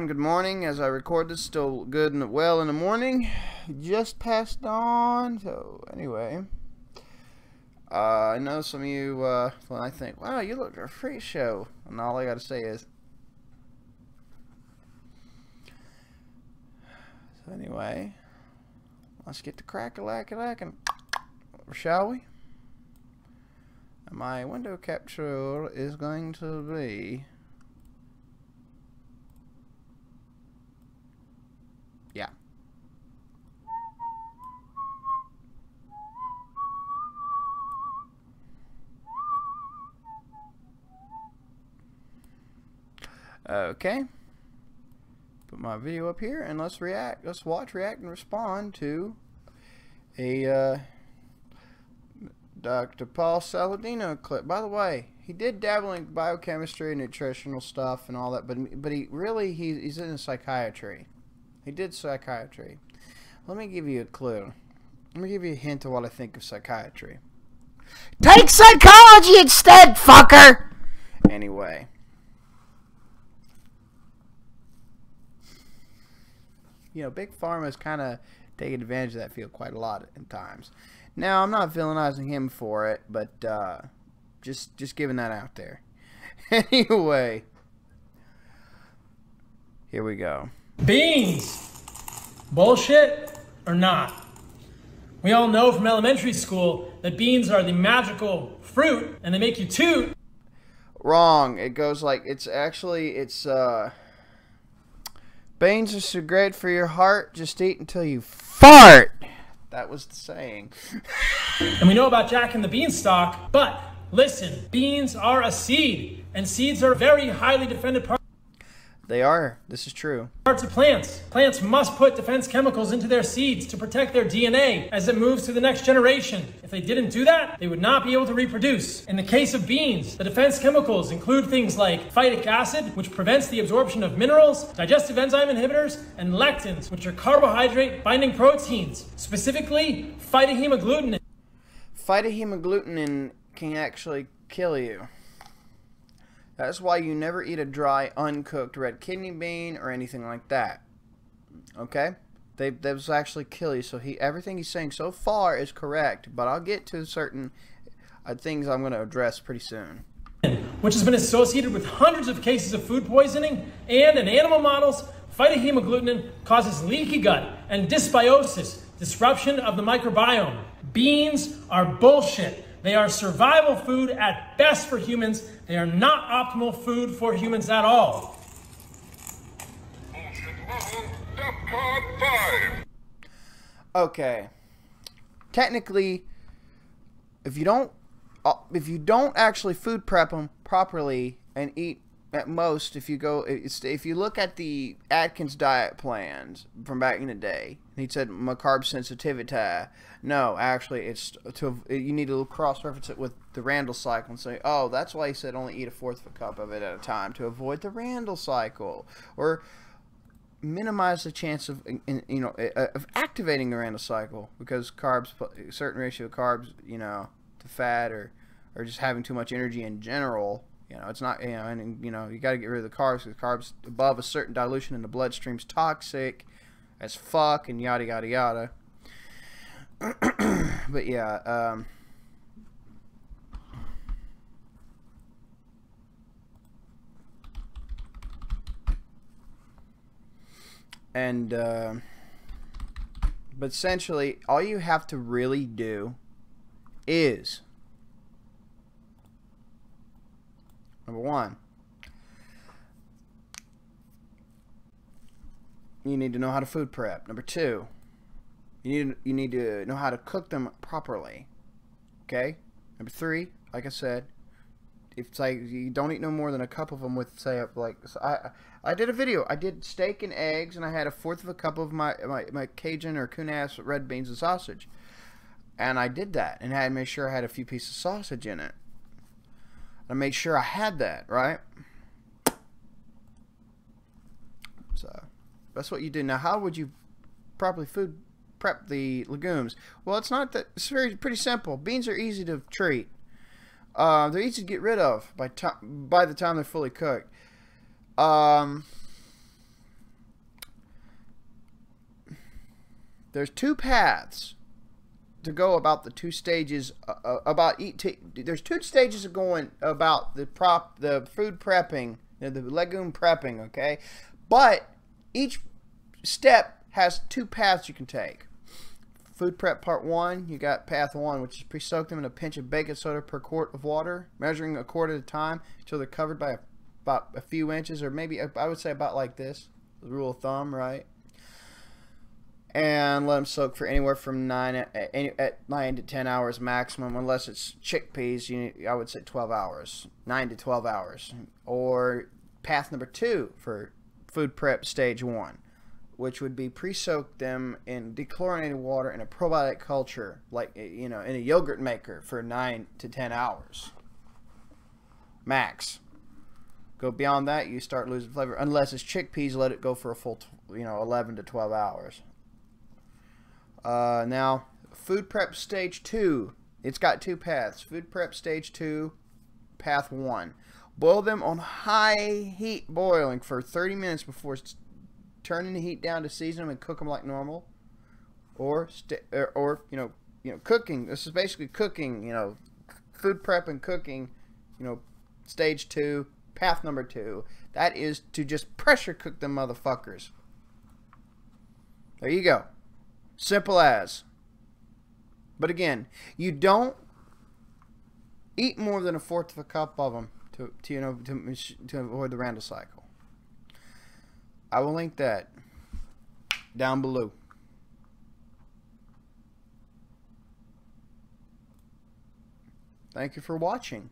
everyone. Good morning. As I record this, still good and well in the morning. Just past dawn. So, anyway. I know some of you, when I think, wow, you look a freak show. And all I gotta say is. So, anyway. Let's get to crack-a-lack-a-lackin'. Shall we? My window capture is going to be. Yeah. Okay. Put my video up here and let's react. Let's watch, react, and respond to a Dr. Paul Saladino clip. By the way, he did dabble in biochemistry and nutritional stuff and all that, but he's in psychiatry. He did psychiatry. Let me give you a clue. Let me give you a hint of what I think of psychiatry. Take psychology instead, fucker! Anyway. You know, Big Pharma's kind of taking advantage of that field quite a lot at times. Now, I'm not villainizing him for it, but just giving that out there. Anyway. Here we go. Beans! Bullshit or not? We all know from elementary school that beans are the magical fruit and they make you toot. Wrong. It goes like, beans are so great for your heart, just eat until you fart. That was the saying. And we know about Jack and the Beanstalk, but listen, beans are a seed, and seeds are very highly defended parts. They are. This is true. Parts of plants. Plants must put defense chemicals into their seeds to protect their DNA as it moves to the next generation. If they didn't do that, they would not be able to reproduce. In the case of beans, the defense chemicals include things like phytic acid, which prevents the absorption of minerals, digestive enzyme inhibitors, and lectins, which are carbohydrate-binding proteins, specifically phytohemagglutinin. Phytohemagglutinin can actually kill you. That's why you never eat a dry, uncooked red kidney bean or anything like that. Okay? Those actually kill you. So everything he's saying so far is correct, but I'll get to certain things I'm going to address pretty soon. Which has been associated with hundreds of cases of food poisoning, and in animal models, phytohemagglutinin causes leaky gut and dysbiosis, disruption of the microbiome. Beans are bullshit. They are survival food at best for humans. They are not optimal food for humans at all. Okay. Technically, if you don't actually food prep them properly and eat at most, if you look at the Atkins Diet plans from back in the day, he said my carb sensitivity. No, actually, you need to cross-reference it with the Randle Cycle and say, oh, that's why he said only eat 1/4 of a cup of it at a time, to avoid the Randle Cycle, or minimize the chance of of activating the Randle Cycle, because carbs, a certain ratio of carbs, to fat or just having too much energy in general. It's not, and you got to get rid of the carbs, because carbs above a certain dilution in the bloodstream's toxic as fuck, and yada yada yada. But yeah, but essentially, all you have to really do is, number one, you need to know how to food prep. Number two, you need to know how to cook them properly. Okay? Number three, like I said, it's like you don't eat no more than a cup of them with, say, like, so I did a video. I did steak and eggs, and I had 1/4 of a cup of my Cajun or Kunas red beans and sausage. And I did that, and I had to make sure I had a few pieces of sausage in it. I made sure I had that, right? So that's what you do. Now, how would you properly food prep the legumes? Well, it's not that. It's pretty simple. Beans are easy to treat. They're easy to get rid of by the time they're fully cooked. there's two paths to go about the two stages there's two stages of going about the food prepping, the legume prepping, okay? But each step has two paths you can take. Food prep part 1, you got path 1, which is pre-soak them in a pinch of baking soda per quart of water, measuring a quart at a time until they're covered by about a few inches, or maybe I would say about like this, the rule of thumb, right? And let them soak for anywhere from 9 to 10 hours maximum, unless it's chickpeas. I would say 12 hours, 9 to 12 hours. Or path number 2 for food prep stage 1, which would be pre-soak them in dechlorinated water in a probiotic culture, like, in a yogurt maker for 9 to 10 hours max. Go beyond that, you start losing flavor. Unless it's chickpeas, let it go for a full 11 to 12 hours. Now, food prep stage 2, it's got two paths. Food prep stage 2, path 1. Boil them on high heat boiling for 30 minutes before turning the heat down to season them and cook them like normal. Or cooking. This is basically cooking, food prep and cooking, stage 2, path number 2. That is to just pressure cook them motherfuckers. There you go. Simple as. But again, you don't eat more than 1/4 of a cup of them to avoid the Randle cycle. I will link that down below. Thank you for watching.